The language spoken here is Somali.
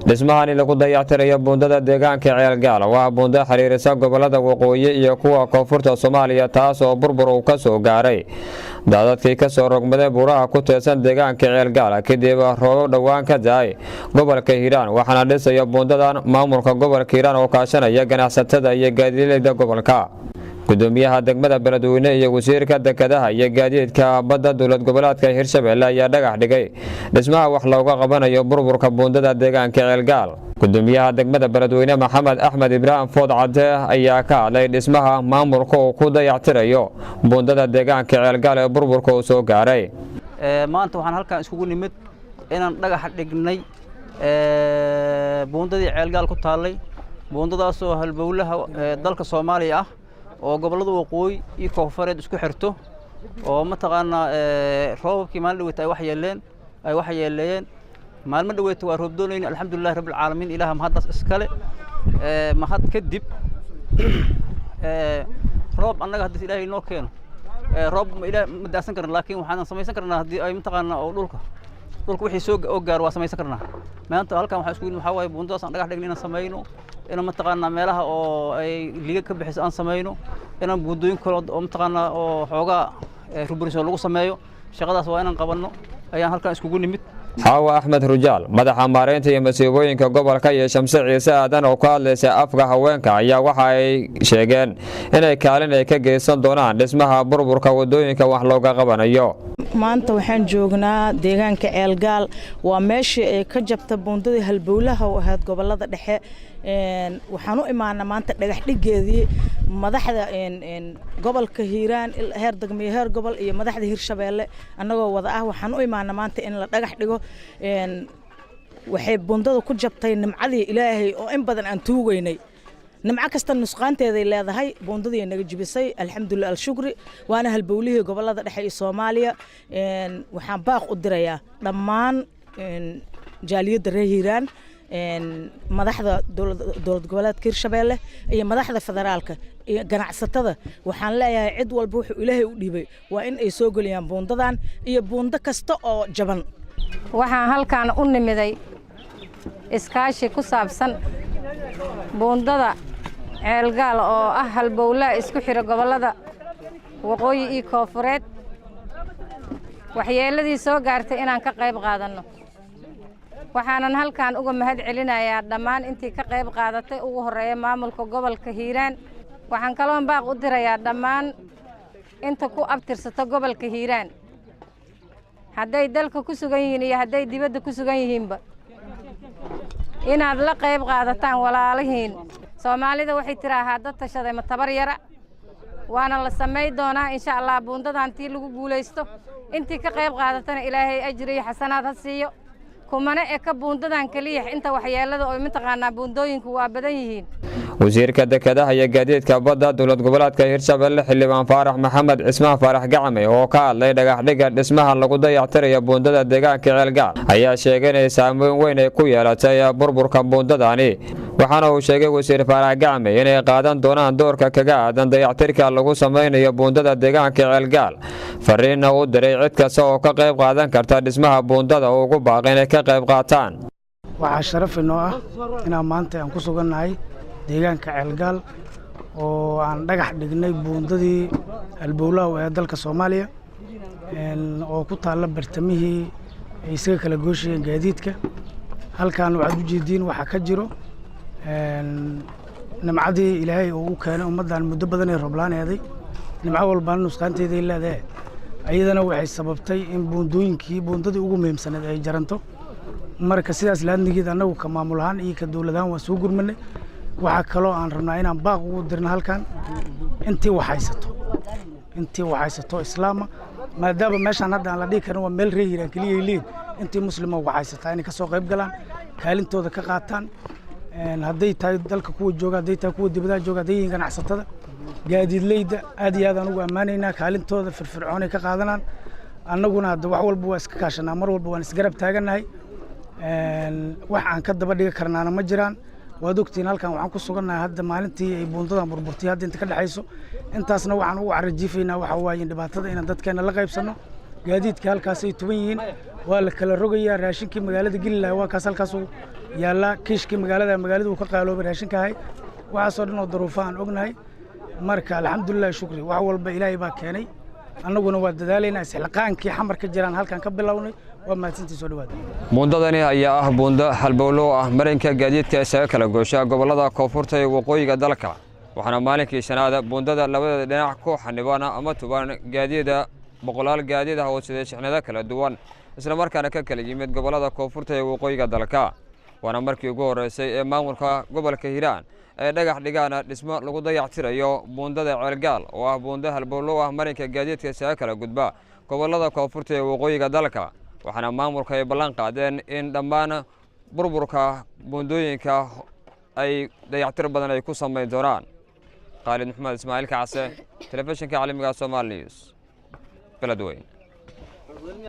dhismahani lagu dayactirayo buundada deegaanka Ceelgaal waa buunda xiriirisa gobolada waqooyi iyo kuwa koonfurta Soomaaliya taas oo burbur uu ka soo gaaray daadadkii ka soo rogmaday buuraha ku teesan deegaanka Ceelgaal kadib roobab dhawaan ka daay gobolka Hiiraan waxaana dhisaya buundadan maamulka gobolka Hiiraan oo kaashanaya ganacsatada iyo gaadiidleyda gobolka gudoomiyaha degmada Beledweyne iyo wasiirka dekedaha iyo gaadiidka badda dowlad goboleedka Hirshabelle ayaa dhagax dhigay dhismaha wax looga qabanayo burburka buundada deegaanka Ceelgaal gudoomiyaha degmada Beledweyne Maxamed Axmed Ibraahim Food Cade ayaa ka hadlay dhismaha maamulka oo ku dayactirayo buundada deegaanka Ceelgaal ee burburka uu soo gaaray maanta waxaan halkaan iskugu nimid inaan dhagax dhignay buundadii Ceelgaal ku taalay buundadaas oo halbowlaha dalka Soomaaliya ah oo gobolada waqooyi iyo koonfureed isku xirto oo mataqaana roobkii maalin dhaweeyay ay wax yeeleen maalmo dhaweeyay waa roob doonayna alxamdulillaah rabbil caalamiin ilaaha mahaddas iskale mahad kadib roob annaga hadii ilaahay noo keeno roob ma ilaahay ma daasan karna laakiin waxaan samaysan karnaa hadii ay mataqaana oo dhulka wixii soo gaar waa samaysan karnaa maanta halkan waxa isku yimid waxa way buundadaas aan dhagax dhigno inaan sameeyno inaan mataqaana meelaha oo ay liga ka bixis aan sameeyno inaan buundooyin kale oo mataqaana oo xoogaa rubriso lagu sameeyo shaqadaas waa inaan qabanno ayaan halkan iskugu nimid Xawa Axmed Rujaal madaxa maareynta iyo masiibooyinka gobolka iyo Shamse Ciise Aadan oo ka hadlaysa afka haweenka ayaa waxa ay sheegeen inay kaalin ay ka geysan doonaan dhismaha burburka wadooyinka wax looga qabanayo maanta waxaan joognaa deegaanka Ceelgaal waa meeshii ay ka jabta buundadii halbowlaha oo ahayd gobolada dhexe waxaan u imaanaa maanta dhagax dhigeedii madaxda gobolka Hiiraan heer degmada heer gobol iyo madaxda Hirshabelle annagoo wada ah waxaan u imaanaa maanta in la dhagax dhigo waxay buundada ku jabtay nimcadii Ilaahay oo in badan aan tuugaynay nimca kasta nusqaanteeday leedahay buundadii naga jibisay alxamdulillah al-shukri waana halbowlihii gobolada dhexe ee Soomaaliya waxaan baaq u dirayaa dhammaan jaaliyada reer Hiiraan madaxda dowlad goboleedka Hirshabelle iyo madaxda federaalka iyo ganacsatada waxaan leeyahay cid walba wuxuu Ilaahay u dhiibay waa in ay soo galiyaan buundadan iyo buundo kasta oo jaban waxaan halkaan u nimiday iskaashi ku saabsan buundada Ceelgaal oo ah halbowlaha isku xira gobolada waqooyi iyo koonfureed waxyeeladii soo gaartay inaan ka qayb qaadano waxaanan halkaan uga mahad celinayaa dhammaan intii ka qayb qaadatay ugu horeeya maamulka gobolka Hiiraan waxaan kaloo baaq u dirayaa dhammaan inta ku abtirsato gobolka Hiiraan hadday dalka ku sugan yihiin iyo hadday dibadda ku sugan yihiinba inaad la qayb qaadataan walaalihiin Soomaalida waxay tiraahaa dad tashaday ma tabar yara waana la sameey doonaa insha Allah buundadantii lagu guuleysto intii ka qayb qaadatana Ilaahay ajri iyo xasanaad ha siiyo kumana ka buundadan kaliya inta waxyeelada oo mataqaana buundooyinku waa badan yihiin wasiirka dekedaha iyo gaadiidka badda dowlad goboleedka Hirshabelle Xildhibaan Faarax Maxamed Cismaan Faarax Gacme oo ka hadlay dhagax dhiga dhismaha lagu dayactirayo buundada deegaanka Ceelgaal ayaa sheegay in saameyn weyn ay ku yeelatay burburka buundadani waxaana uu sheegay wasiir Faarax Gacme inay qaadan doonaan doorka kaga aadan dayactirka lagu sameeyo buundada deegaanka Ceelgaal fariina uu diray cid kasta oo ka qayb qaadan karta dhismaha buundada oo ugu baaqay inay ka qayb qaataan waxa sharaf inoo ah inaan maanta aan ku sugannahay deegaanka Ceelgaal oo aan dhagax dhignay buundadii halbowlaha ee dalka Soomaaliya oo ku taala bartamihii ay isaga kala gooshayeen gaadiidka halkaan waxaad u jeediin waxa ka jiro nimcadii Ilaahay oo u keenay ummadan muddo badan ee roblaaneeday nimco walba nusqaanteeday leedahay ayadana waxay sababtay in buundadii ugu muhiimsaneed ay jaranto marka sidaas laadnigeed anagu ka maamul ahaan iyo ka dawladahan waa soo gurmanay waxa kale oo aan rabnaa inaan baaq ugu dirno halkan intii waxaysato islaama maadaama meeshan hadda aan la dhigi karin waa meel reer Hiiraan kaliya leed intii muslimo waxaysataa inay ka soo qayb galaan kaalintooda ka qaataan hadday tahay dalka kuwa jooga hadday tahay kuwa dibadda jooga hadday yihiin ganacsatada gaadiidleyda aad iyo aad aan ugu ammaanaynaa kaalintooda firfircoon ay ka qaadanaan annaguna hadda wax walba waa iska kaashanaa mar walba waan isgarab taaganahay wax aan ka daba dhigi karnaana ma jiraan waad ogtiin halkan waxaan ku sugannahay hadda maalintii ay buundadan burburtay hadda inta ka dhaxayso intaasna waxaan ugu carajiifaynaa waxa waaye dhibaatada inaan dadkeena la qaybsano gaadiidka halkaas ay tuban yihiin waa la kala rogayaa raashinkii magaalada Galiland waa kaas halkaas yaalla kiishkii magaaladu ka qaaloobay raashinkahay waxaasoo dhan oo daruufo aan ognahay marka alxamdulilah shukri wax walba ilaahay baa keenay annaguna waa dadaalaynaa isxilqaankii xamar ka jiraan halkan ka bilownay waa mahadsantii soo dhawaada buundadani ayaa ah buundo halbowlo ah marinka gaadiidka isaga kala goosha gobollada koonfurta ee waqooyiga dalka waxaana maalinkii shanaad buundada labadeeda dhinac ku xanibana ama tuban gaadiida boqolaal gaadiid ah oo sida shixnado kala duwan isla markaana ka kala yimid gobollada koonfurta ee waqooyiga dalka waana markii ugu horeysay ee maamulka gobolka Hiiraan ay dhagax dhigaan dhismo lagu dayactirayo buundada Ceelgaal oo ah buundo halbowlo ah marinka gaadiidka isaga kala gudba gobollada koonfurta ee waqooyiga dalka waxaana maamulka ay ballan qaadeen in dhammaan burburka buundooyinka ay dayactir badan ay ku sameyn doonaan Khalid Maxamed Ismaaciil Kacse telefishinka caalamiga Soomaali News beledweyne